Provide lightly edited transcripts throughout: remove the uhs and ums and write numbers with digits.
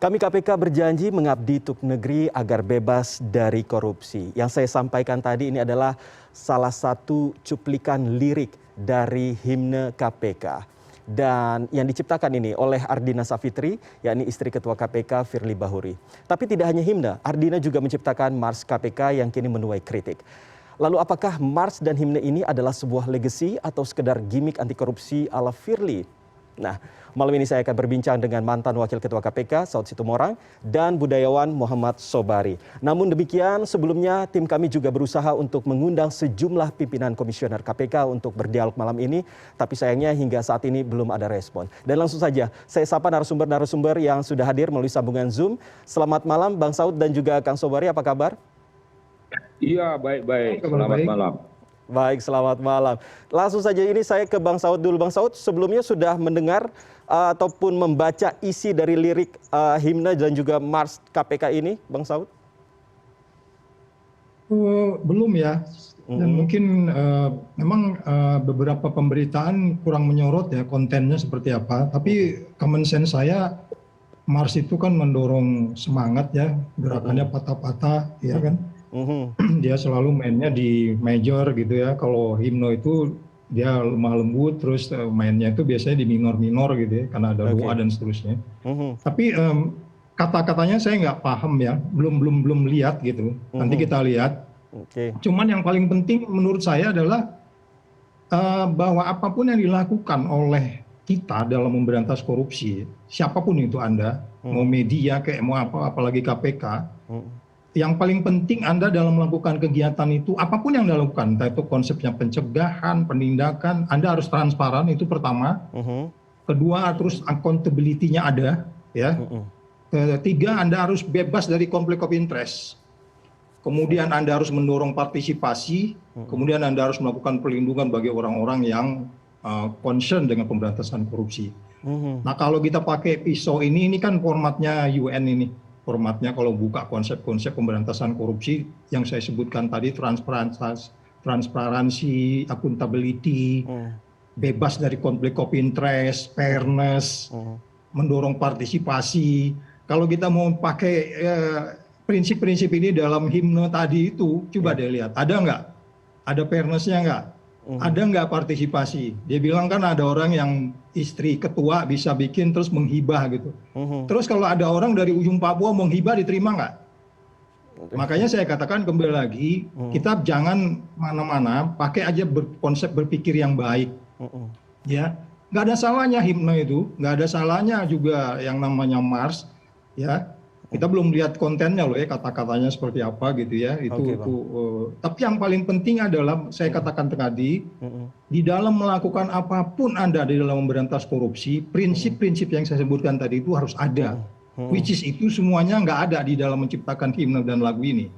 Kami KPK berjanji mengabdi untuk negeri agar bebas dari korupsi. Yang saya sampaikan tadi ini adalah salah satu cuplikan lirik dari himne KPK. Dan yang diciptakan ini oleh Ardina Safitri, yakni istri Ketua KPK Firly Bahuri. Tapi tidak hanya himne, Ardina juga menciptakan Mars KPK yang kini menuai kritik. Lalu apakah Mars dan himne ini adalah sebuah legasi atau sekedar gimmick anti korupsi ala Firly? Nah, malam ini saya akan berbincang dengan mantan Wakil Ketua KPK, Saud Situmorang, dan budayawan Muhammad Sobari. Namun demikian, sebelumnya tim kami juga berusaha untuk mengundang sejumlah pimpinan komisioner KPK untuk berdialog malam ini, tapi sayangnya hingga saat ini belum ada respon. Dan langsung saja, saya sapa narasumber-narasumber yang sudah hadir melalui sambungan Zoom. Selamat malam Bang Saud dan juga Kang Sobari, apa kabar? Iya, baik-baik. Selamat malam. Baik, selamat malam. Langsung saja ini saya ke Bang Saud dulu. Bang Saud, sebelumnya sudah mendengar ataupun membaca isi dari lirik himne dan juga Mars KPK ini, Bang Saud? Belum ya. Dan mungkin memang beberapa pemberitaan kurang menyorot ya kontennya seperti apa. Tapi common sense saya, Mars itu kan mendorong semangat ya, gerakannya patah-patah, ya kan. Dia selalu mainnya di major gitu ya. Kalau himno itu dia lemah lembut, terus mainnya itu biasanya di minor-minor gitu ya, karena ada doa dan seterusnya. Tapi kata-katanya saya nggak paham ya, belum lihat gitu. Nanti kita lihat. Cuman yang paling penting menurut saya adalah bahwa apapun yang dilakukan oleh kita dalam memberantas korupsi, siapapun itu Anda, mau media kayak mau apa, apalagi KPK. Yang paling penting Anda dalam melakukan kegiatan itu, apapun yang Anda lakukan, entah itu konsepnya pencegahan, penindakan, Anda harus transparan, itu pertama. Kedua, terus accountability-nya ada. Ya. Ketiga, Anda harus bebas dari konflik of interest. Kemudian Anda harus mendorong partisipasi, kemudian Anda harus melakukan perlindungan bagi orang-orang yang concern dengan pemberantasan korupsi. Nah kalau kita pakai pisau ini kan formatnya UN ini. Formatnya kalau buka konsep-konsep pemberantasan korupsi yang saya sebutkan tadi, transparansi, accountability, bebas dari konflik of interest, fairness, mendorong partisipasi. Kalau kita mau pakai prinsip-prinsip ini dalam himne tadi itu, coba deh lihat, ada nggak? Ada fairness-nya nggak? Ada nggak partisipasi? Dia bilang kan ada orang yang istri ketua bisa bikin terus menghibah gitu. Terus kalau ada orang dari ujung Papua menghibah diterima nggak? Makanya saya katakan kembali lagi, kita jangan mana-mana, pakai aja konsep berpikir yang baik. Ya, nggak ada salahnya himne itu, nggak ada salahnya juga yang namanya Mars, ya. Kita belum lihat kontennya loh ya, kata-katanya seperti apa gitu ya. Tapi yang paling penting adalah saya katakan tadi, di dalam melakukan apapun Anda di dalam memberantas korupsi, prinsip-prinsip yang saya sebutkan tadi itu harus ada. Which is itu semuanya nggak ada di dalam menciptakan himne dan lagu ini.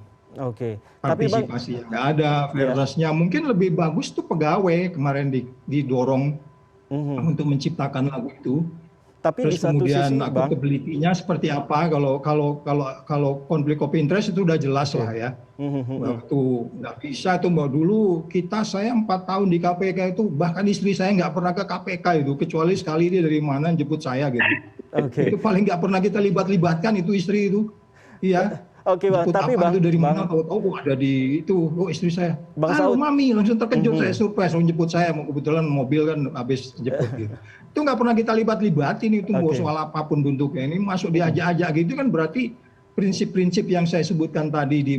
Partisipasi yang nggak ada, fairness-nya mungkin lebih bagus tuh pegawai kemarin didorong untuk menciptakan lagu itu. Tapi terus di satu kemudian sisi, accountability-nya seperti apa, kalau konflik of interest itu udah jelas lah ya. Waktu nggak bisa itu dulu saya 4 tahun di KPK itu, bahkan istri saya nggak pernah ke KPK itu, kecuali sekali dia dari mana jemput saya gitu. Itu paling nggak pernah kita libatkan itu istri itu. Iya. Bang, tapi Bang, itu dari mana tahu ada di itu, istri saya. Halo mami, langsung terkejut, saya surprise, jemput saya, kebetulan mobil kan habis jemput gitu. Itu nggak pernah kita libatin itu mau soal apapun bentuknya, ini masuk diajak-ajak gitu kan, berarti prinsip-prinsip yang saya sebutkan tadi di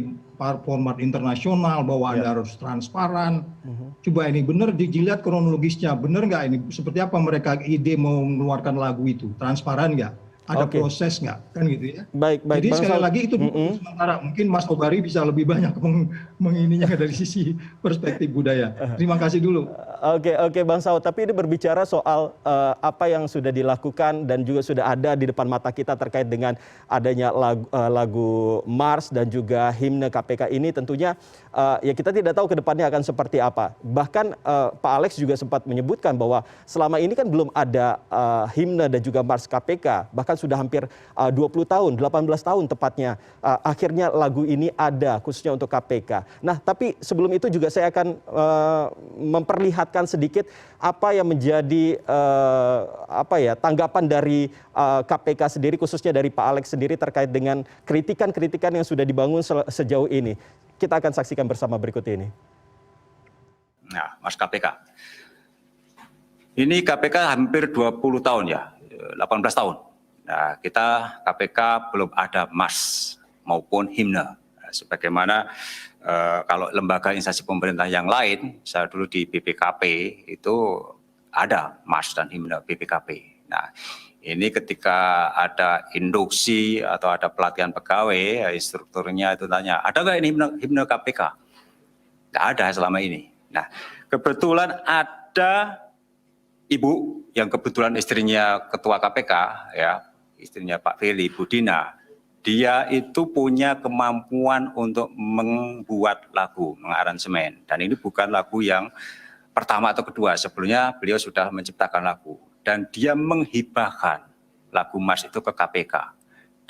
format internasional bahwa Anda harus transparan. Coba ini benar dilihat kronologisnya, benar nggak ini, seperti apa mereka ide mau mengeluarkan lagu itu, transparan nggak? Ada proses nggak kan gitu ya. Jadi sekali lagi itu sementara mungkin Mas Sobari bisa lebih banyak mengininya dari sisi perspektif budaya. Terima kasih dulu. Oke Bang Saud, tapi ini berbicara soal apa yang sudah dilakukan dan juga sudah ada di depan mata kita terkait dengan adanya lagu Mars dan juga himne KPK ini, tentunya ya kita tidak tahu ke depannya akan seperti apa. Bahkan Pak Alex juga sempat menyebutkan bahwa selama ini kan belum ada himne dan juga Mars KPK, bahkan sudah hampir 20 tahun, 18 tahun tepatnya. Akhirnya lagu ini ada khususnya untuk KPK. Nah, tapi sebelum itu juga saya akan memperlihatkan disematkan sedikit apa yang menjadi tanggapan dari KPK sendiri, khususnya dari Pak Alex sendiri terkait dengan kritikan-kritikan yang sudah dibangun sejauh ini. Kita akan saksikan bersama berikut ini. Nah, Mas KPK. Ini KPK hampir 20 tahun ya, 18 tahun. Nah, kita KPK belum ada MAS maupun himne. Sebagaimana kalau lembaga instansi pemerintah yang lain, saya dulu di BPKP itu ada MAS dan himne BPKP. Nah, ini ketika ada induksi atau ada pelatihan pegawai, instrukturnya itu tanya, ada nggak ini himne KPK? Nggak ada selama ini. Nah, kebetulan ada ibu yang kebetulan istrinya ketua KPK, ya, istrinya Pak Firly, Bu Dina. Dia itu punya kemampuan untuk membuat lagu, mengaransemen. Dan ini bukan lagu yang pertama atau kedua. Sebelumnya beliau sudah menciptakan lagu. Dan dia menghibahkan lagu MAS itu ke KPK.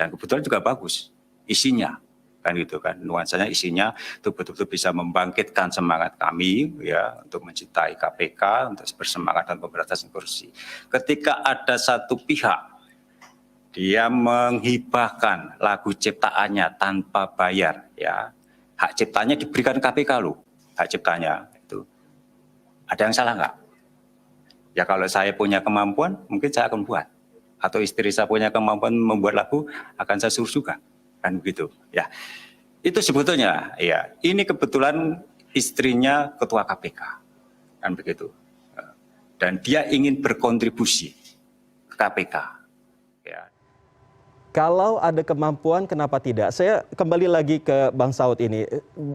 Dan kebetulan juga bagus isinya. Kan gitu kan, nuansanya isinya itu betul-betul bisa membangkitkan semangat kami ya untuk mencintai KPK, untuk bersemangat dan pemberantasan korupsi. Ketika ada satu pihak dia menghibahkan lagu ciptaannya tanpa bayar, ya hak ciptanya diberikan KPK loh, hak ciptanya itu. Ada yang salah nggak? Ya kalau saya punya kemampuan, mungkin saya akan buat. Atau istri saya punya kemampuan membuat lagu, akan saya suruh juga, kan begitu. Ya, itu sebetulnya. Ya, ini kebetulan istrinya ketua KPK, kan begitu. Dan dia ingin berkontribusi ke KPK. Ya. Kalau ada kemampuan, kenapa tidak? Saya kembali lagi ke Bang Saud ini.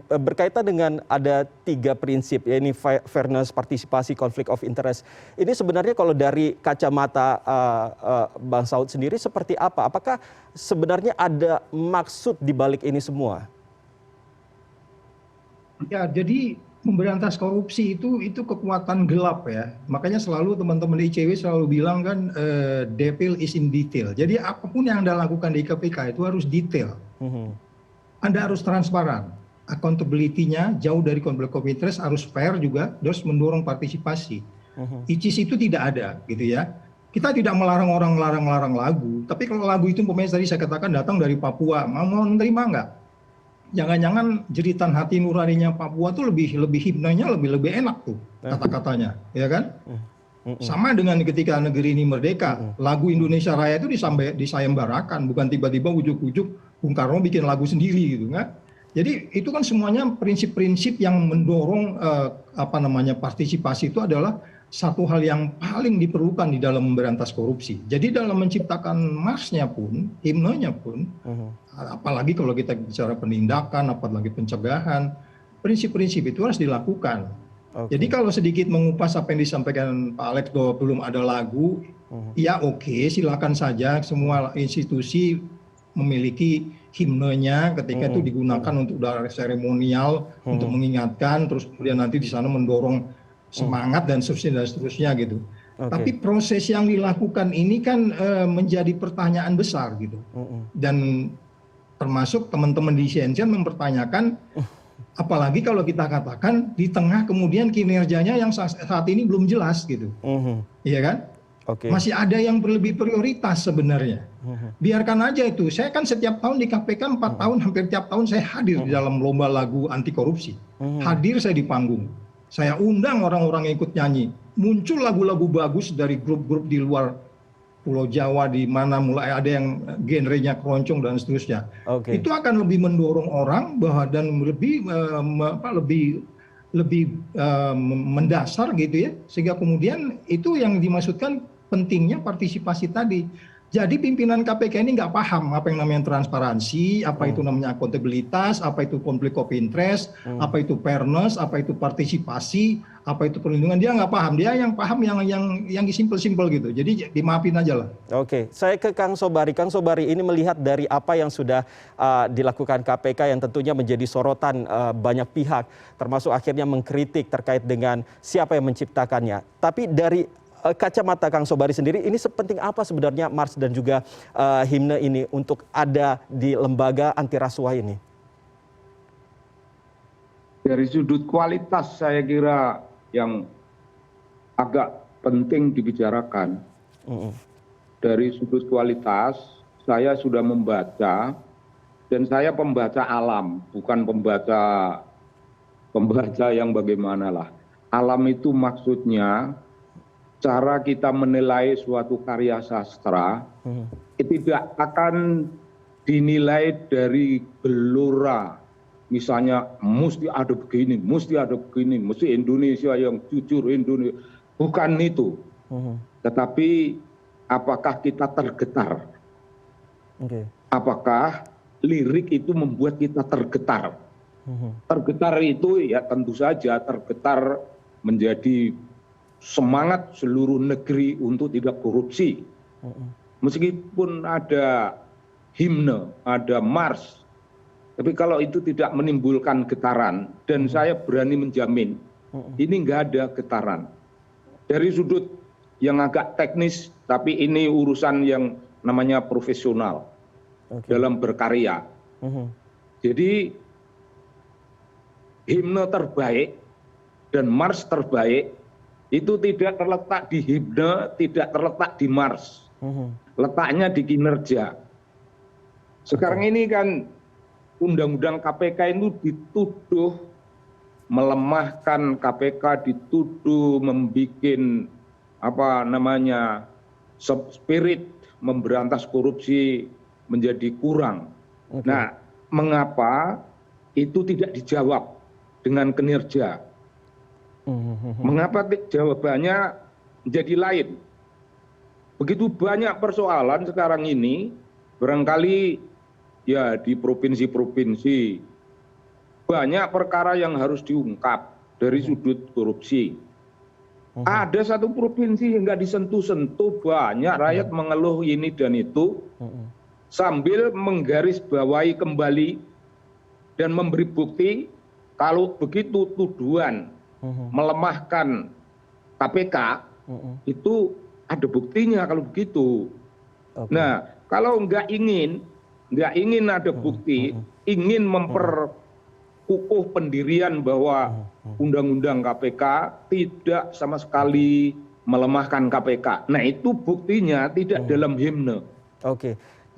Berkaitan dengan ada 3 prinsip, ya ini fairness, partisipasi, conflict of interest. Ini sebenarnya kalau dari kacamata Bang Saud sendiri seperti apa? Apakah sebenarnya ada maksud di balik ini semua? Ya, jadi memberantas korupsi itu kekuatan gelap ya. Makanya selalu teman-teman di ICW selalu bilang kan devil is in detail. Jadi apapun yang Anda lakukan di KPK itu harus detail. Anda harus transparan. Accountability-nya jauh dari conflict of interest, harus fair juga, terus mendorong partisipasi. ICIS itu tidak ada gitu ya. Kita tidak melarang orang larang lagu, tapi kalau lagu itu umpamanya tadi saya katakan datang dari Papua, mau menerima nggak? Jangan-jangan jeritan hati nuraninya Papua tuh lebih himnanya lebih enak tuh kata-katanya, ya kan? Sama dengan ketika negeri ini merdeka, lagu Indonesia Raya itu disayembarakan, bukan tiba-tiba ujuk-ujuk Bung Karno bikin lagu sendiri gitu kan? Jadi itu kan semuanya prinsip-prinsip yang mendorong partisipasi itu adalah satu hal yang paling diperlukan di dalam memberantas korupsi. Jadi dalam menciptakan marsnya pun, himnenya pun, apalagi kalau kita bicara penindakan, apalagi pencegahan, prinsip-prinsip itu harus dilakukan. Jadi kalau sedikit mengupas apa yang disampaikan Pak Alex bahwa belum ada lagu, ya oke, silakan saja semua institusi memiliki himnenya ketika itu digunakan untuk seremonial, untuk mengingatkan, terus kemudian nanti di sana mendorong semangat dan seterusnya gitu. Tapi proses yang dilakukan ini kan menjadi pertanyaan besar gitu. Dan termasuk teman-teman di CNN mempertanyakan, apalagi kalau kita katakan di tengah kemudian kinerjanya yang saat ini belum jelas gitu. Iya kan? Masih ada yang lebih prioritas sebenarnya. Biarkan aja itu. Saya kan setiap tahun di KPK 4 tahun, hampir tiap tahun saya hadir di dalam lomba lagu anti korupsi. Hadir saya di panggung. Saya undang orang-orang yang ikut nyanyi. Muncul lagu-lagu bagus dari grup-grup di luar Pulau Jawa, di mana mulai ada yang genrenya keroncong dan seterusnya. Itu akan lebih mendorong orang bahwa dan lebih mendasar gitu ya, sehingga kemudian itu yang dimaksudkan pentingnya partisipasi tadi. Jadi pimpinan KPK ini nggak paham apa yang namanya transparansi, apa itu namanya akuntabilitas, apa itu konflik of interest, apa itu fairness, apa itu partisipasi, apa itu perlindungan. Dia nggak paham. Dia yang paham yang simpel-simpel gitu. Jadi dimaafin aja lah. Oke, saya ke Kang Sobari. Kang Sobari, ini melihat dari apa yang sudah dilakukan KPK yang tentunya menjadi sorotan banyak pihak, termasuk akhirnya mengkritik terkait dengan siapa yang menciptakannya. Tapi dari kacamata Kang Sobari sendiri, ini sepenting apa sebenarnya mars dan juga himne ini untuk ada di lembaga anti rasuah ini? Dari sudut kualitas saya kira yang agak penting dibicarakan. Dari sudut kualitas, saya sudah membaca, dan saya pembaca alam, bukan pembaca yang bagaimana lah. Alam itu maksudnya cara kita menilai suatu karya sastra tidak akan dinilai dari gelora. Misalnya mesti ada begini, mesti ada begini, mesti Indonesia yang jujur, Indonesia. Bukan itu. Tetapi apakah kita tergetar? Apakah lirik itu membuat kita tergetar? Tergetar itu ya tentu saja tergetar menjadi semangat seluruh negeri untuk tidak korupsi. Meskipun ada himne, ada mars, tapi kalau itu tidak menimbulkan getaran, dan saya berani menjamin ini nggak ada getaran. Dari sudut yang agak teknis, tapi ini urusan yang namanya profesional dalam berkarya. Jadi himne terbaik dan mars terbaik itu tidak terletak di himne, tidak terletak di mars. Letaknya di kinerja. Sekarang ini kan undang-undang KPK itu dituduh melemahkan KPK, dituduh membuat spirit memberantas korupsi menjadi kurang. Nah, mengapa itu tidak dijawab dengan kinerja? Mengapa jawabannya menjadi lain? Begitu banyak persoalan sekarang ini, barangkali ya di provinsi-provinsi banyak perkara yang harus diungkap dari sudut korupsi. Ada satu provinsi yang nggak disentuh-sentuh, banyak rakyat mengeluh ini dan itu, sambil menggarisbawahi kembali dan memberi bukti kalau begitu tuduhan melemahkan KPK itu ada buktinya kalau begitu. Nah, kalau nggak ingin ada bukti, ingin memperkukuh pendirian bahwa undang-undang KPK tidak sama sekali melemahkan KPK. Nah, itu buktinya tidak dalam himne.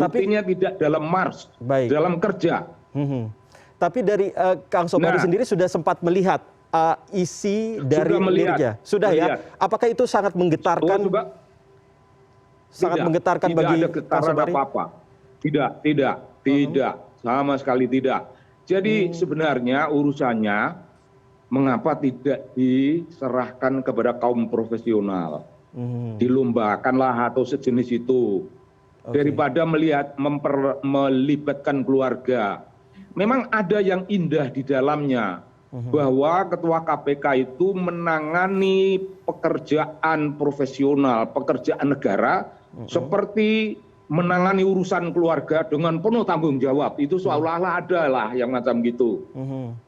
Buktinya tidak dalam mars, dalam kerja. Tapi dari Kang Sobari sendiri sudah sempat melihat isi dari liriknya. Sudah ya? Apakah itu sangat menggetarkan? Sangat menggetarkan bagi Kang Sobari? Apa-apa. Tidak, sama sekali tidak. Jadi sebenarnya urusannya mengapa tidak diserahkan kepada kaum profesional, dilombakanlah atau sejenis itu, daripada melibatkan keluarga. Memang ada yang indah di dalamnya, bahwa ketua KPK itu menangani pekerjaan profesional, pekerjaan negara, seperti menangani urusan keluarga dengan penuh tanggung jawab. Itu seolah-olah ada lah yang macam gitu.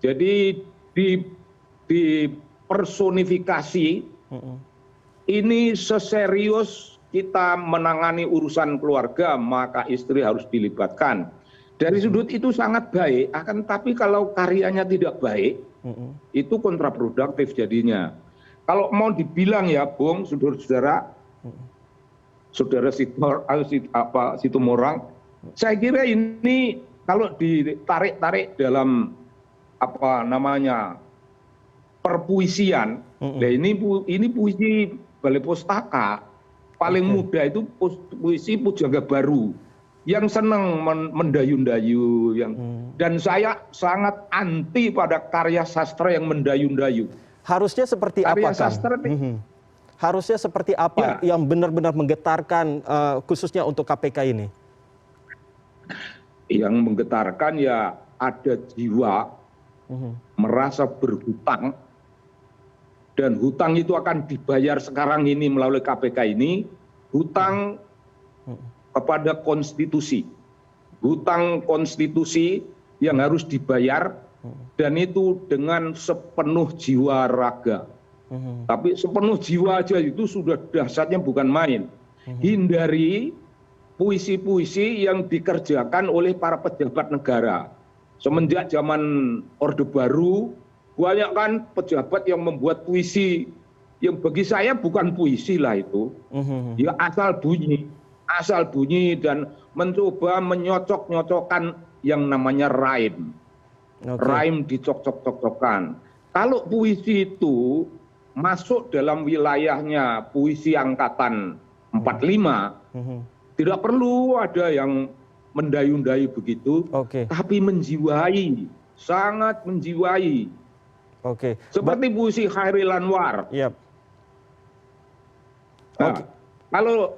Jadi dipersonifikasi, ini seserius kita menangani urusan keluarga, maka istri harus dilibatkan. Dari sudut itu sangat baik, akan tapi kalau karyanya tidak baik, itu kontraproduktif jadinya. Kalau mau dibilang ya, Bung, saudara-saudara, saudara Situmorang, saya kira ini kalau ditarik-tarik dalam perpuisian, nah ini puisi Balai Pustaka paling muda itu puisi Pujangga Baru yang senang mendayu-dayu, dan saya sangat anti pada karya sastra yang mendayu-dayu. Harusnya seperti apa, Kang? Harusnya seperti apa yang benar-benar menggetarkan khususnya untuk KPK ini? Yang menggetarkan ya ada jiwa merasa berhutang, dan hutang itu akan dibayar sekarang ini melalui KPK ini, hutang kepada konstitusi. Hutang konstitusi yang harus dibayar, dan itu dengan sepenuh jiwa raga. Tapi sepenuh jiwa aja itu sudah dahsyatnya bukan main. Hindari puisi-puisi yang dikerjakan oleh para pejabat negara. Semenjak zaman Orde Baru, banyak kan pejabat yang membuat puisi yang bagi saya bukan puisi lah itu, ya asal bunyi dan mencoba menyocok-nyocokkan yang namanya rhyme. Rhyme dicocok-cocokkan. Kalau puisi itu masuk dalam wilayahnya puisi angkatan 45, tidak perlu ada yang mendayu-dayu begitu, tapi menjiwai, sangat menjiwai. Seperti puisi Chairil Anwar. Nah, kalau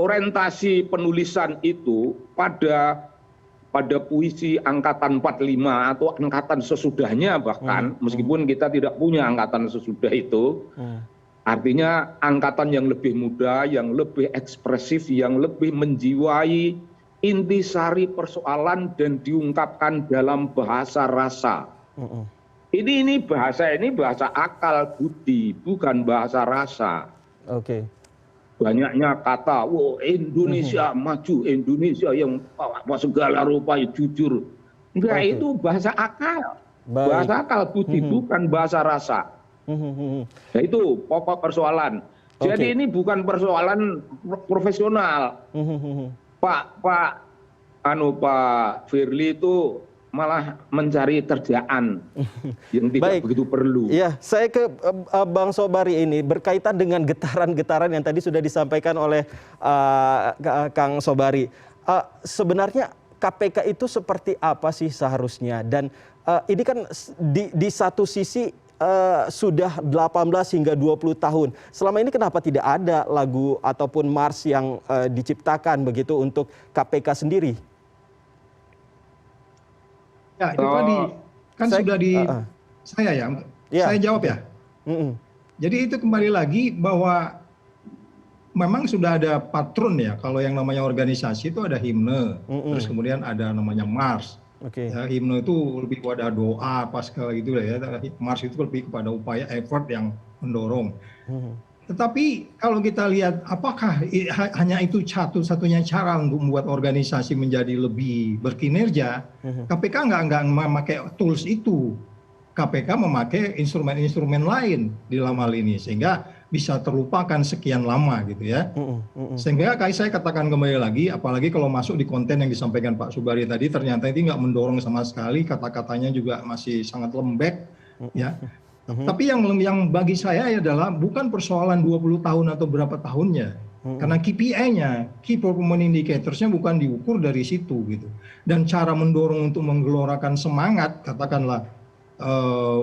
orientasi penulisan itu pada puisi angkatan 45 atau angkatan sesudahnya bahkan, meskipun kita tidak punya angkatan sesudah itu, artinya angkatan yang lebih muda, yang lebih ekspresif, yang lebih menjiwai intisari persoalan dan diungkapkan dalam bahasa rasa. Ini bahasa akal budi, bukan bahasa rasa. Banyaknya kata, "Wow, Indonesia maju, Indonesia yang segala rupa jujur." Enggak, itu bahasa akal. Bahasa akal budi, bukan bahasa rasa. Nah, itu pokok persoalan. Jadi ini bukan persoalan profesional. Pak Firly itu malah mencari kerjaan yang tidak begitu perlu. Ya, saya ke Bang Sobari ini berkaitan dengan getaran-getaran yang tadi sudah disampaikan oleh Kang Sobari. Sebenarnya KPK itu seperti apa sih seharusnya? Dan ini kan di satu sisi sudah 18 hingga 20 tahun. Selama ini kenapa tidak ada lagu ataupun mars yang diciptakan begitu untuk KPK sendiri? Ya, itu tadi kan sudah saya jawab ya. Jadi itu kembali lagi bahwa memang sudah ada patron ya, kalau yang namanya organisasi itu ada himne, terus kemudian ada namanya mars. Ya, himne itu lebih pada doa pasca gitu ya, mars itu lebih kepada upaya effort yang mendorong. Tetapi kalau kita lihat apakah hanya itu satu-satunya cara untuk membuat organisasi menjadi lebih berkinerja, KPK nggak memakai tools itu. KPK memakai instrumen-instrumen lain di dalam hal ini sehingga bisa terlupakan sekian lama gitu ya. Sehingga kayak saya katakan kembali lagi, apalagi kalau masuk di konten yang disampaikan Pak Subari tadi, ternyata ini nggak mendorong sama sekali, kata-katanya juga masih sangat lembek ya. Tapi yang bagi saya adalah bukan persoalan 20 tahun atau berapa tahunnya. Karena KPI-nya, Key Performance Indicators-nya bukan diukur dari situ gitu. Dan cara mendorong untuk menggelorakan semangat, katakanlah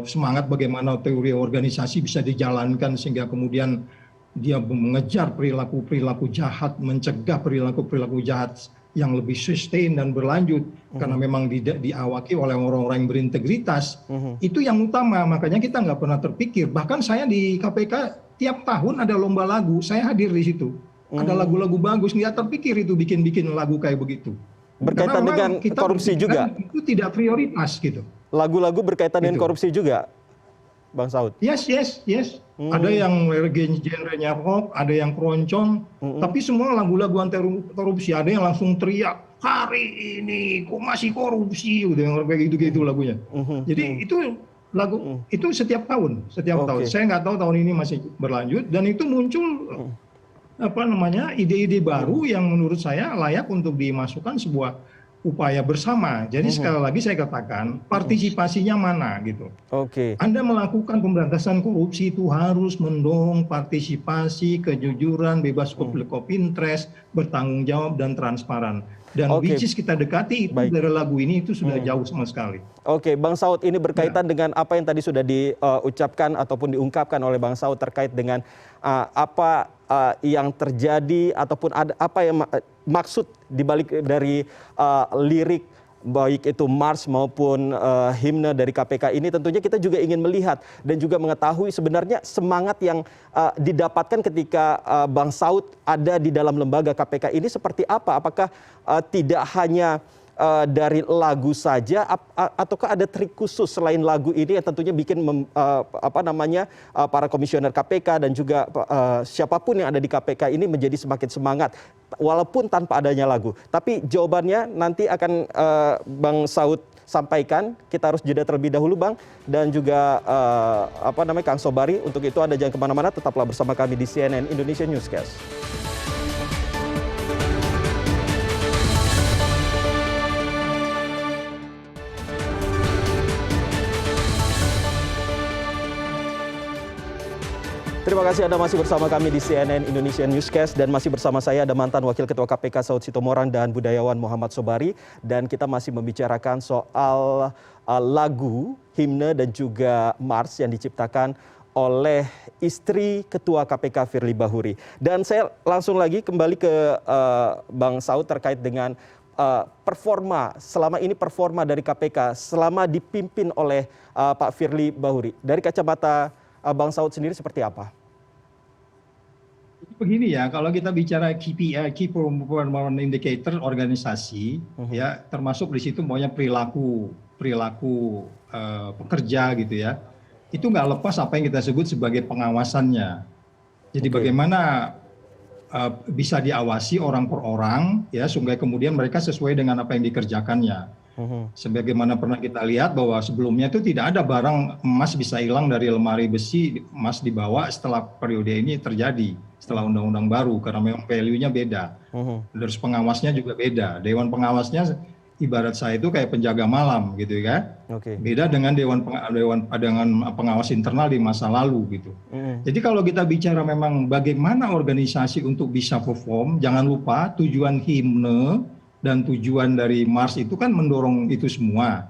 semangat bagaimana teori organisasi bisa dijalankan sehingga kemudian dia mengejar perilaku-perilaku jahat, mencegah perilaku-perilaku jahat yang lebih sustain dan berlanjut karena memang diawaki oleh orang-orang yang berintegritas, itu yang utama. Makanya kita nggak pernah terpikir, bahkan saya di KPK tiap tahun ada lomba lagu, saya hadir di situ, ada lagu-lagu bagus, nggak terpikir itu bikin lagu kayak begitu. Berkaitan dengan korupsi juga? Itu tidak prioritas gitu. Lagu-lagu berkaitan dengan korupsi juga, Bang Saud? Yes. Ada yang genrenya rock, ada yang keroncong, tapi semua lagu-lagu anti korupsi. Ada yang langsung teriak, "Hari ini kok masih korupsi," udah yang kayak gitu lagunya. Jadi itu lagu itu setiap tahun. Saya nggak tahu tahun ini masih berlanjut dan itu muncul ide-ide baru yang menurut saya layak untuk dimasukkan sebuah upaya bersama. Jadi sekali lagi saya katakan partisipasinya mana gitu. Anda melakukan pemberantasan korupsi itu harus mendorong partisipasi, kejujuran, bebas konflik of interest, bertanggung jawab dan transparan. Dan which is kita dekati itu dari lagu ini itu sudah jauh sama sekali. Bang Saud, ini berkaitan dengan apa yang tadi sudah diucapkan ataupun diungkapkan oleh Bang Saud terkait dengan apa yang terjadi ataupun apa yang maksud dibalik dari lirik baik itu mars maupun himne dari KPK ini. Tentunya kita juga ingin melihat dan juga mengetahui sebenarnya semangat yang didapatkan ketika Bang Saud ada di dalam lembaga KPK ini seperti apa? Apakah tidak hanya dari lagu saja ataukah ada trik khusus selain lagu ini yang tentunya bikin para komisioner KPK dan juga siapapun yang ada di KPK ini menjadi semakin semangat walaupun tanpa adanya lagu. Tapi jawabannya nanti akan Bang Saud sampaikan. Kita harus jeda terlebih dahulu Bang, dan juga Kang Sobari. Untuk itu Anda jangan kemana-mana, tetaplah bersama kami di CNN Indonesia Newscast. Terima kasih Anda masih bersama kami di CNN Indonesia Newscast, dan masih bersama saya ada mantan Wakil Ketua KPK Saud Sitomorang dan budayawan Muhammad Sobari, dan kita masih membicarakan soal lagu, himne dan juga mars yang diciptakan oleh istri Ketua KPK Firly Bahuri. Dan saya langsung lagi kembali ke Bang Saud terkait dengan performa selama ini, performa dari KPK selama dipimpin oleh Pak Firly Bahuri. Dari kacamata Bang Saud sendiri seperti apa? Begini ya, kalau kita bicara KPI, Key Performance Indicator organisasi, ya termasuk di situ maunya perilaku pekerja gitu ya, itu nggak lepas apa yang kita sebut sebagai pengawasannya. Jadi bagaimana bisa diawasi orang per orang, ya, sehingga kemudian mereka sesuai dengan apa yang dikerjakannya. Sebagaimana pernah kita lihat bahwa sebelumnya itu tidak ada barang emas bisa hilang dari lemari besi, emas dibawa setelah periode ini terjadi, setelah undang-undang baru, karena memang value-nya beda. Terus pengawasnya juga beda. Dewan pengawasnya ibarat saya itu kayak penjaga malam gitu kan. Beda dengan dewan pengawas internal di masa lalu gitu. Jadi kalau kita bicara memang bagaimana organisasi untuk bisa perform, jangan lupa tujuan himne dan tujuan dari mars itu kan mendorong itu semua.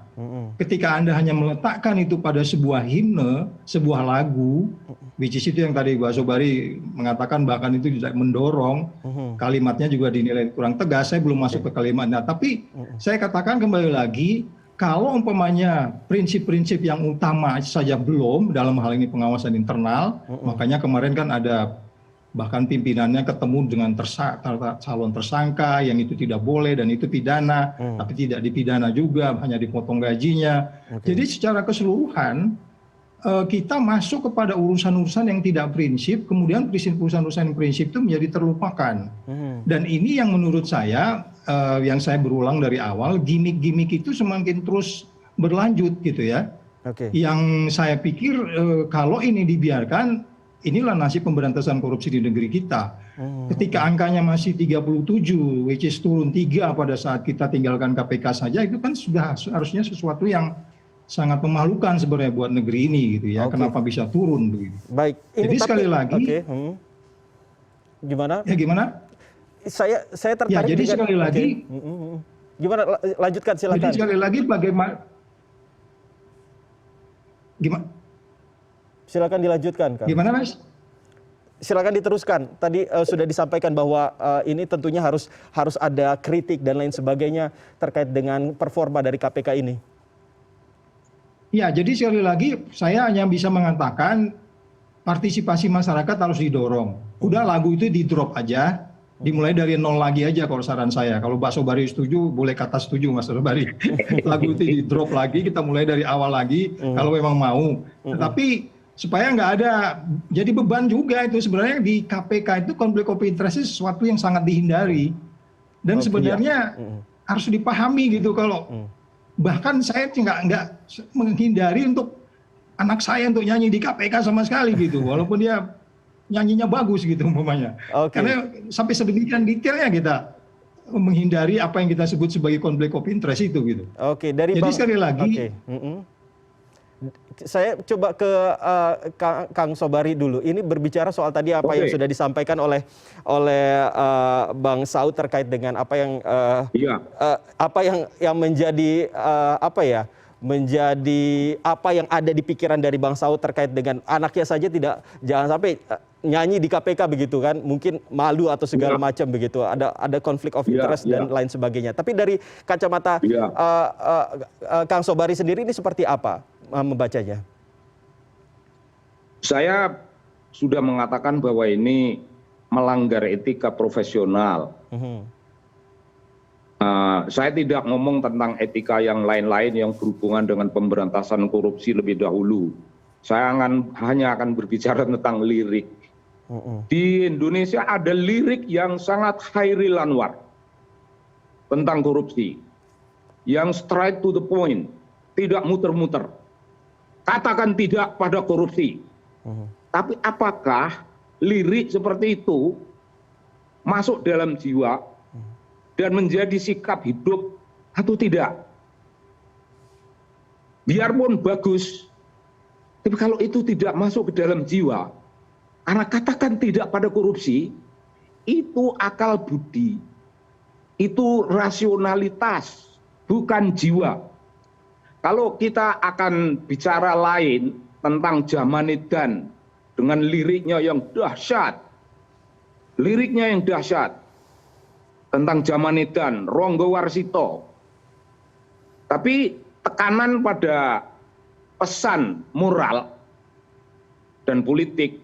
Ketika Anda hanya meletakkan itu pada sebuah himne, sebuah lagu, which is itu yang tadi Pak Sobari mengatakan bahkan itu tidak mendorong, kalimatnya juga dinilai kurang tegas, saya belum masuk ke kalimatnya. Tapi saya katakan kembali lagi, kalau umpamanya prinsip-prinsip yang utama saja belum, dalam hal ini pengawasan internal, makanya kemarin kan ada bahkan pimpinannya ketemu dengan calon tersangka yang itu tidak boleh dan itu pidana, tapi tidak dipidana juga, hanya dipotong gajinya. Jadi secara keseluruhan kita masuk kepada urusan-urusan yang tidak prinsip, kemudian urusan-urusan prinsip itu menjadi terlupakan. Dan ini yang menurut saya, yang saya berulang dari awal, gimmick-gimmick itu semakin terus berlanjut gitu ya. Yang saya pikir kalau ini dibiarkan, inilah nasib pemberantasan korupsi di negeri kita. Ketika angkanya masih 37, which is turun 3 pada saat kita tinggalkan KPK saja, itu kan sudah harusnya sesuatu yang sangat memalukan sebenarnya buat negeri ini gitu ya. Kenapa bisa turun begitu? Baik. Jadi sekali lagi, gimana? Ya gimana? Saya tertarik. Ya, jadi sekali lagi, gimana? Lanjutkan silakan. Jadi sekali lagi bagaimana? Silakan dilanjutkan, Kang. Gimana, Mas? Silakan diteruskan. Tadi sudah disampaikan bahwa ini tentunya harus ada kritik dan lain sebagainya terkait dengan performa dari KPK ini. Ya, jadi sekali lagi saya hanya bisa mengatakan partisipasi masyarakat harus didorong. Udah lagu itu di drop aja, dimulai dari nol lagi aja kalau saran saya. Kalau Pak Sobari setuju, boleh kata setuju Mas Sobari. Lagu itu di drop lagi, kita mulai dari awal lagi kalau memang mau. Tetapi supaya nggak ada jadi beban juga itu sebenarnya di KPK itu konflik of interest sesuatu yang sangat dihindari dan sebenarnya harus dipahami gitu. Kalau bahkan saya nggak menghindari untuk anak saya untuk nyanyi di KPK sama sekali gitu, walaupun dia nyanyinya bagus gitu umpamanya. Karena sampai sedemikian detailnya kita menghindari apa yang kita sebut sebagai konflik of interest itu gitu. Jadi sekali lagi. Saya coba ke Kang Sobari dulu. Ini berbicara soal tadi apa yang sudah disampaikan oleh Bang Saud terkait dengan apa yang yang menjadi menjadi apa yang ada di pikiran dari Bang Saud terkait dengan anaknya saja jangan sampai nyanyi di KPK begitu kan, mungkin malu atau segala macam begitu, ada konflik of interest dan lain sebagainya. Tapi dari kacamata Kang Sobari sendiri ini seperti apa membacanya? Saya sudah mengatakan bahwa ini melanggar etika profesional. Saya tidak ngomong tentang etika yang lain-lain yang berhubungan dengan pemberantasan korupsi lebih dahulu. Saya hanya akan berbicara tentang lirik. Di Indonesia ada lirik yang sangat Khairil Anwar tentang korupsi. yang straight to the point, tidak muter-muter. Katakan tidak pada korupsi. Tapi apakah lirik seperti itu masuk dalam jiwa dan menjadi sikap hidup atau tidak? Biarpun bagus, tapi kalau itu tidak masuk ke dalam jiwa, karena katakan tidak pada korupsi, itu akal budi, itu rasionalitas, bukan jiwa. Kalau kita akan bicara lain tentang zaman edan dengan liriknya yang dahsyat, tentang zaman edan, Ronggo Warsito, tapi tekanan pada pesan moral dan politik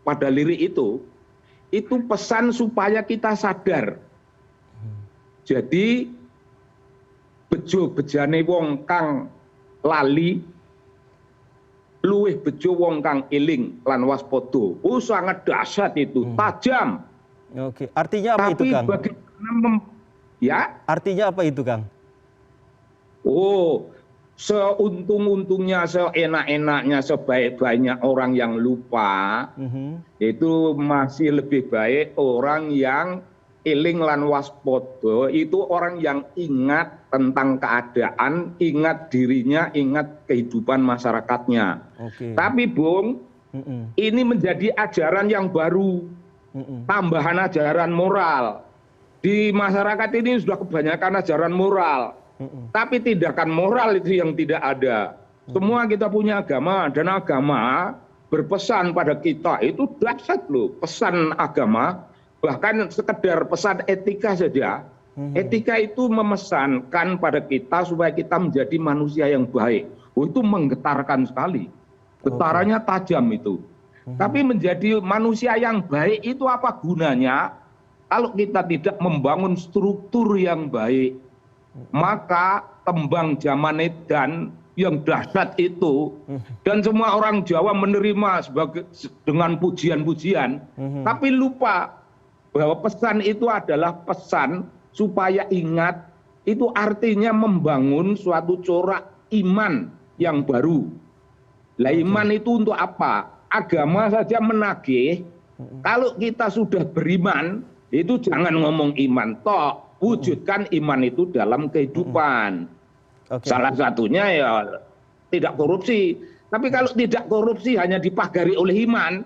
pada lirik itu pesan supaya kita sadar. Jadi bejo bejane wong kang lali luwih bejo wong kang eling lan waspada. Oh, sangat dahsyat itu, tajam. Oke, artinya apa itu, Kang? Tapi bagaimana Artinya apa itu, Kang? Oh, seuntung-untungnya, seenak-enaknya, sebaik-baiknya orang yang lupa, itu masih lebih baik orang yang eling lan waspada, itu orang yang ingat tentang keadaan, ingat dirinya, ingat kehidupan masyarakatnya. Tapi Bung, ini menjadi ajaran yang baru, tambahan ajaran moral. Di masyarakat ini sudah kebanyakan ajaran moral. Tapi tindakan moral itu yang tidak ada. Semua kita punya agama, dan agama berpesan pada kita, itu dahsyat loh, pesan agama. Bahkan sekedar pesan etika saja, etika itu memesankan pada kita supaya kita menjadi manusia yang baik. Oh, itu menggetarkan sekali, getarannya tajam itu. Tapi menjadi manusia yang baik itu apa gunanya kalau kita tidak membangun struktur yang baik? Maka tembang zaman edan yang dahsyat itu, dan semua orang Jawa menerima dengan pujian-pujian, tapi lupa bahwa pesan itu adalah pesan supaya ingat, itu artinya membangun suatu corak iman yang baru. Lah, iman itu untuk apa? Agama saja menagih, kalau kita sudah beriman, itu jangan ngomong iman tok, wujudkan iman itu dalam kehidupan. Salah satunya ya tidak korupsi. Tapi kalau tidak korupsi hanya dipagari oleh iman,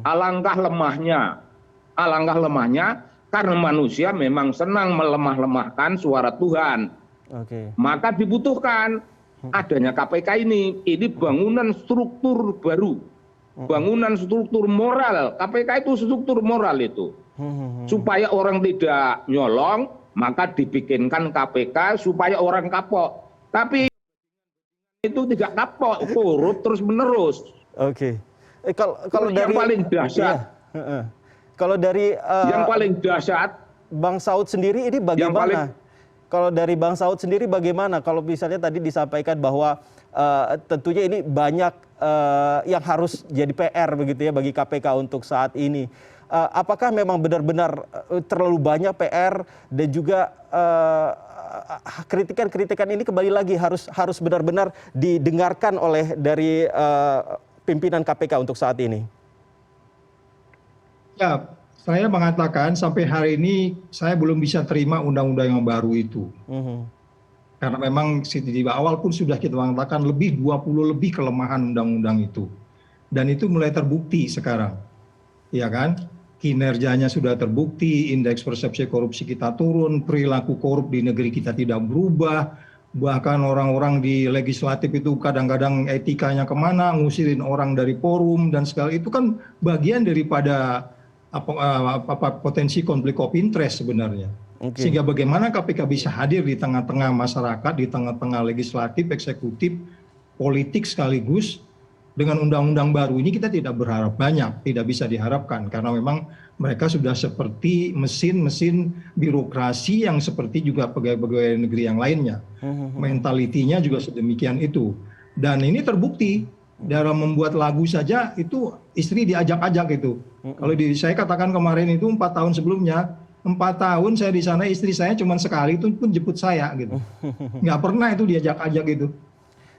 alangkah lemahnya. Alangkah lemahnya, karena manusia memang senang melemah-lemahkan suara Tuhan. Maka dibutuhkan adanya KPK ini. Ini bangunan struktur baru, bangunan struktur moral. KPK itu struktur moral itu. Supaya orang tidak nyolong, maka dibikinkan KPK supaya orang kapok. Tapi itu tidak kapok, korup terus menerus. Kalau yang dari paling dahsyat, kalau dari yang paling dahsyat, Bang Saud sendiri ini bagaimana? Kalau dari Bang Saud sendiri bagaimana? Kalau misalnya tadi disampaikan bahwa tentunya ini banyak yang harus jadi PR begitu ya bagi KPK untuk saat ini. Apakah memang benar-benar terlalu banyak PR, dan juga kritikan-kritikan ini kembali lagi harus benar-benar didengarkan oleh dari pimpinan KPK untuk saat ini? Ya, saya mengatakan sampai hari ini saya belum bisa terima undang-undang yang baru itu. Karena memang di awal pun sudah kita mengatakan 20 lebih kelemahan undang-undang itu. Dan itu mulai terbukti sekarang. Ya kan? Kinerjanya sudah terbukti, indeks persepsi korupsi kita turun, perilaku korup di negeri kita tidak berubah, bahkan orang-orang di legislatif itu kadang-kadang etikanya kemana, ngusirin orang dari forum dan segala itu kan bagian daripada potensi konflik of interest sebenarnya. Sehingga bagaimana KPK bisa hadir di tengah-tengah masyarakat, di tengah-tengah legislatif, eksekutif, politik sekaligus. Dengan undang-undang baru ini kita tidak berharap banyak, tidak bisa diharapkan, karena memang mereka sudah seperti mesin-mesin birokrasi yang seperti juga pegawai-pegawai negeri yang lainnya. Mentalitinya juga sedemikian itu. Dan ini terbukti dalam membuat lagu saja itu istri diajak-ajak itu. Kalau saya katakan kemarin itu 4 tahun sebelumnya, 4 tahun saya di sana, istri saya cuma sekali itu pun jemput saya gitu. Nggak pernah itu diajak-ajak gitu.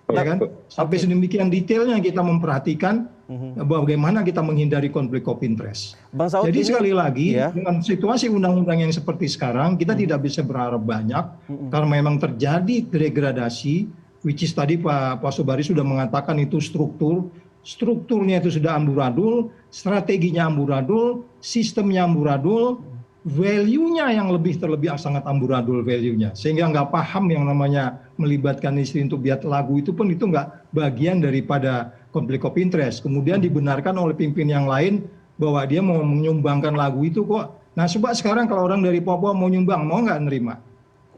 Ya kan? Sampai sedemikian detailnya kita memperhatikan bagaimana kita menghindari konflik of interest. Bang Saud, Jadi ini, sekali lagi ya, dengan situasi undang-undang yang seperti sekarang kita tidak bisa berharap banyak karena memang terjadi degradasi, which is tadi Pak Sobari sudah mengatakan itu strukturnya itu sudah amburadul, strateginya amburadul, sistemnya amburadul, value-nya yang terlebih sangat amburadul value-nya, sehingga nggak paham yang namanya melibatkan istri untuk biat lagu itu pun itu nggak bagian daripada konflik of interest. Kemudian dibenarkan oleh pimpinan yang lain bahwa dia mau menyumbangkan lagu itu kok. Nah coba sekarang kalau orang dari Papua mau nyumbang, mau nggak nerima?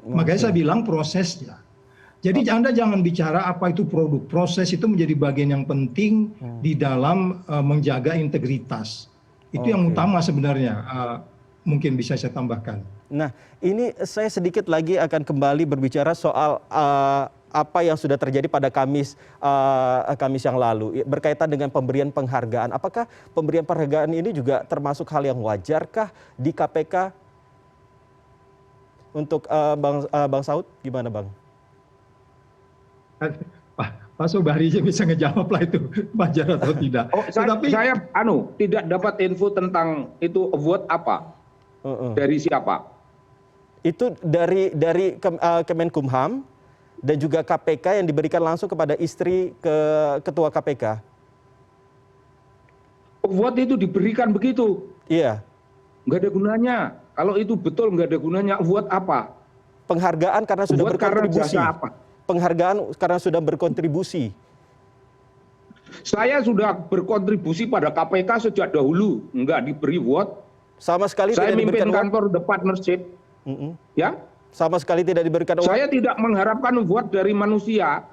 Makanya saya bilang prosesnya. Jadi Anda jangan bicara apa itu produk. Proses itu menjadi bagian yang penting di dalam menjaga integritas. Itu yang utama sebenarnya. Mungkin bisa saya tambahkan. Nah, ini saya sedikit lagi akan kembali berbicara soal apa yang sudah terjadi pada Kamis yang lalu berkaitan dengan pemberian penghargaan. Apakah pemberian penghargaan ini juga termasuk hal yang wajarkah di KPK? Untuk Bang Saud, gimana Bang? Pak Sobari bisa ngejawab lah itu wajar atau tidak. Saya tidak dapat info tentang itu award apa. Dari siapa? Itu dari Kemenkumham dan juga KPK yang diberikan langsung kepada istri ketua KPK. Award itu diberikan begitu? Iya. Nggak ada gunanya. Kalau itu betul nggak ada gunanya, award apa? Penghargaan karena sudah award berkontribusi. Karena jasa apa? Penghargaan karena sudah berkontribusi. Saya sudah berkontribusi pada KPK sejak dahulu, nggak diberi award. Sama sekali saya tidak diberikan mimpin kantor The Partnership, ya. Sama sekali tidak diberikan award. Saya tidak mengharapkan award dari manusia.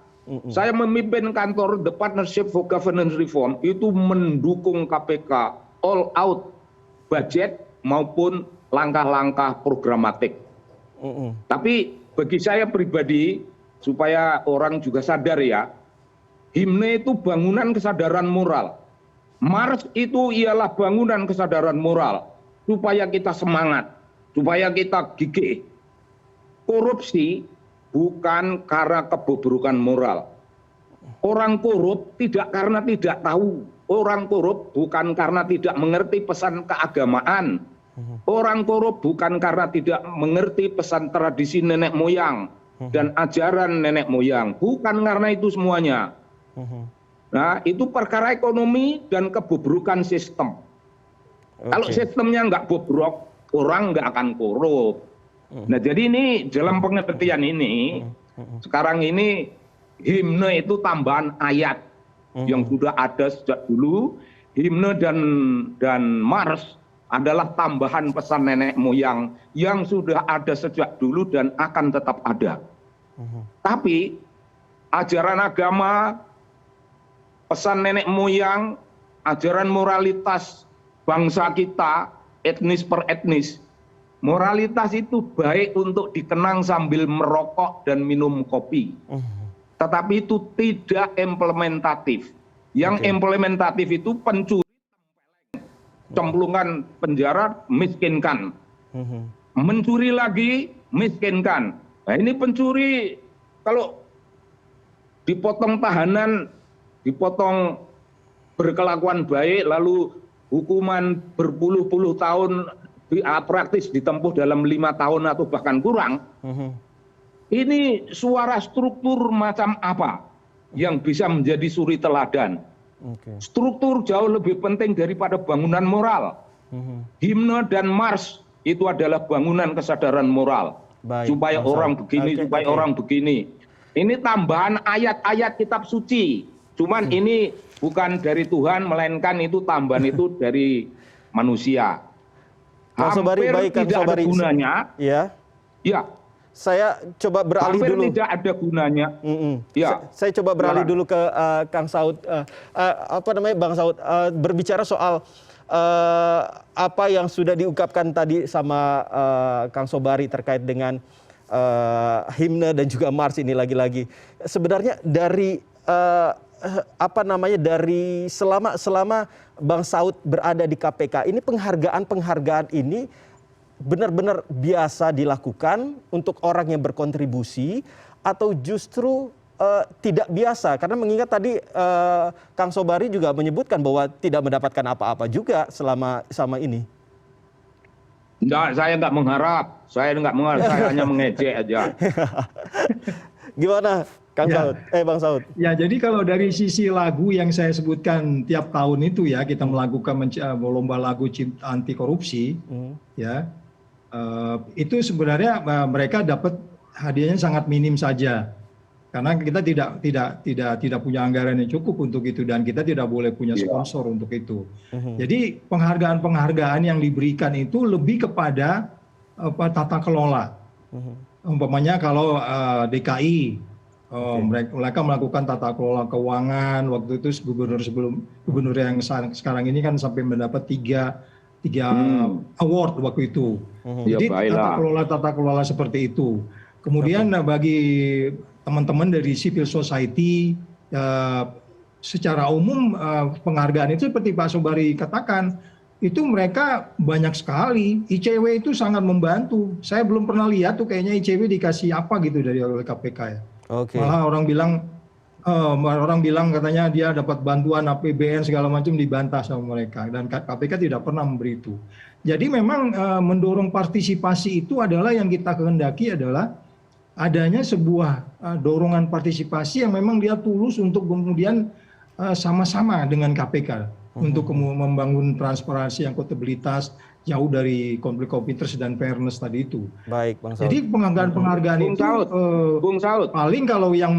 Saya memimpin kantor The Partnership for Governance Reform itu mendukung KPK all out budget maupun langkah-langkah programatik. Tapi bagi saya pribadi supaya orang juga sadar ya, himne itu bangunan kesadaran moral. Mars itu ialah bangunan kesadaran moral. Supaya kita semangat, supaya kita gigih. Korupsi bukan karena kebobrokan moral. Orang korup tidak karena tidak tahu. Orang korup bukan karena tidak mengerti pesan keagamaan. Orang korup bukan karena tidak mengerti pesan tradisi nenek moyang dan ajaran nenek moyang. Bukan karena itu semuanya. Nah, itu perkara ekonomi dan kebobrokan sistem. Kalau sistemnya nggak bobrok, orang nggak akan korup. Nah, jadi ini dalam pengertian ini, sekarang ini himne itu tambahan ayat yang sudah ada sejak dulu. Himne dan mars adalah tambahan pesan nenek moyang yang sudah ada sejak dulu dan akan tetap ada. Tapi ajaran agama, pesan nenek moyang, ajaran moralitas bangsa kita, etnis per etnis, moralitas itu baik untuk dikenang sambil merokok dan minum kopi. Tetapi itu tidak implementatif. Yang implementatif itu pencuri, cemplungan penjara, miskinkan. Mencuri lagi, miskinkan. Nah, ini pencuri, kalau dipotong tahanan, dipotong berkelakuan baik, lalu hukuman berpuluh-puluh tahun praktis ditempuh dalam 5 tahun atau bahkan kurang. Ini suara struktur macam apa yang bisa menjadi suri teladan? Struktur jauh lebih penting daripada bangunan moral. Himne dan mars itu adalah bangunan kesadaran moral. Supaya orang begini, supaya orang begini. Ini tambahan ayat-ayat kitab suci. Cuman ini bukan dari Tuhan, melainkan itu tambahan itu dari manusia. Hampir tidak ada gunanya. Ya. Ya. Saya coba beralih hampir dulu. Tidak ada gunanya. Ya. Saya coba beralih dulu ke Kang Saud. Bang Saud, berbicara soal apa yang sudah diungkapkan tadi sama Kang Sobari terkait dengan himne dan juga mars ini lagi-lagi. Sebenarnya dari dari selama Bang Saud berada di KPK, ini penghargaan ini benar-benar biasa dilakukan untuk orang yang berkontribusi atau justru tidak biasa? Karena mengingat tadi Kang Sobari juga menyebutkan bahwa tidak mendapatkan apa-apa juga selama ini. Enggak, saya nggak mengharap. Saya hanya mengejek aja. Gimana, Kang Ya. Saud? Bang Saud. Ya, jadi kalau dari sisi lagu yang saya sebutkan tiap tahun itu ya, kita melakukan lomba lagu cipta anti korupsi, ya, itu sebenarnya mereka dapat hadiahnya sangat minim saja, karena kita tidak punya anggaran yang cukup untuk itu dan kita tidak boleh punya sponsor untuk itu. Jadi penghargaan yang diberikan itu lebih kepada tata kelola. Umpamanya kalau DKI mereka melakukan tata kelola keuangan, waktu itu gubernur yang sekarang ini kan sampai mendapat tiga award waktu itu. Jadi tata kelola seperti itu. Kemudian bagi teman-teman dari civil society secara umum penghargaan itu seperti Pak Sobari katakan itu mereka banyak sekali. ICW itu sangat membantu. Saya belum pernah lihat tuh kayaknya ICW dikasih apa gitu dari KPK ya. Malah orang bilang katanya dia dapat bantuan APBN segala macam, dibantah sama mereka dan KPK tidak pernah memberi itu. Jadi memang mendorong partisipasi itu adalah yang kita kehendaki adalah adanya sebuah dorongan partisipasi yang memang dia tulus untuk kemudian sama-sama dengan KPK untuk membangun transparansi, akuntabilitas, jauh dari konflik of interest dan fairness tadi itu. Baik, Bang Saud. Jadi penghargaan itu Bung Saud, paling kalau yang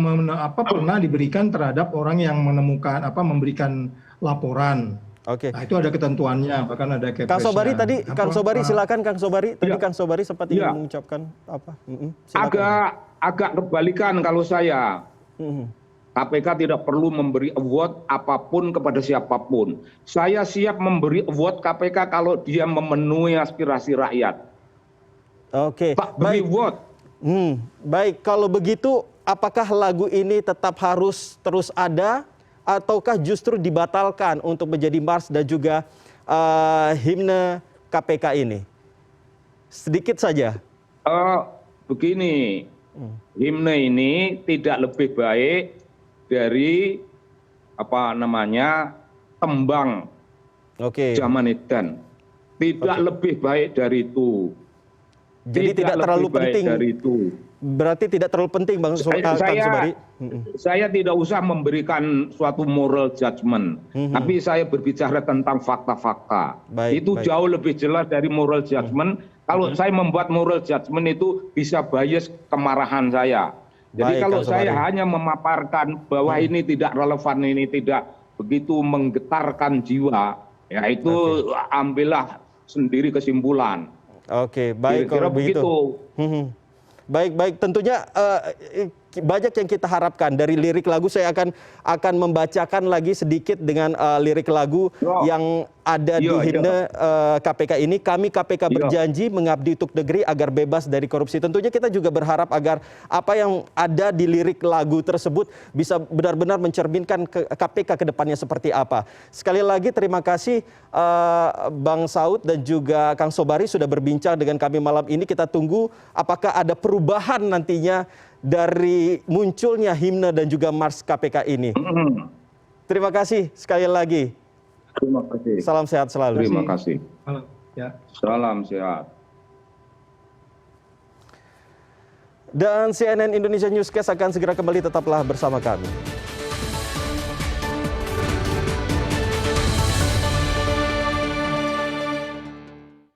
pernah diberikan terhadap orang yang memberikan laporan. Oke. Nah, itu ada ketentuannya, bahkan ada kepresnya. Kang Sobari tadi, Kang Sobari silakan Kang Sobari. Tadi Kang Sobari sempat ingin mengucapkan apa? Agak kebalikan kalau saya. KPK tidak perlu memberi award apapun kepada siapapun. Saya siap memberi award KPK kalau dia memenuhi aspirasi rakyat. Oke. Pak, beri award. Baik, kalau begitu apakah lagu ini tetap harus terus ada ataukah justru dibatalkan untuk menjadi mars dan juga himne KPK ini? Sedikit saja. Begini, himne ini tidak lebih baik dari tembang zaman edan. Tidak lebih baik dari itu. Jadi tidak terlalu penting dari itu. Berarti tidak terlalu penting Bang Sobari. Saya tidak usah memberikan suatu moral judgment, tapi saya berbicara tentang fakta-fakta. Itu jauh lebih jelas dari moral judgment. Kalau saya membuat moral judgment itu bisa bias kemarahan saya. Jadi kalau saya hanya memaparkan bahwa ini tidak relevan, ini tidak begitu menggetarkan jiwa, ya itu ambillah sendiri kesimpulan. Oke, baik kalau begitu. Baik, tentunya banyak yang kita harapkan dari lirik lagu. Saya akan membacakan lagi sedikit dengan lirik lagu yang ada di himne KPK ini. Kami KPK berjanji mengabdi untuk negeri agar bebas dari korupsi. Tentunya kita juga berharap agar apa yang ada di lirik lagu tersebut bisa benar-benar mencerminkan KPK ke depannya seperti apa. Sekali lagi terima kasih Bang Saud dan juga Kang Sobari sudah berbincang dengan kami malam ini. Kita tunggu apakah ada perubahan nantinya dari munculnya himne dan juga mars KPK ini. Terima kasih sekali lagi. Terima kasih. Salam sehat selalu. Terima kasih. Salam sehat. Dan CNN Indonesia Newscast akan segera kembali, tetaplah bersama kami.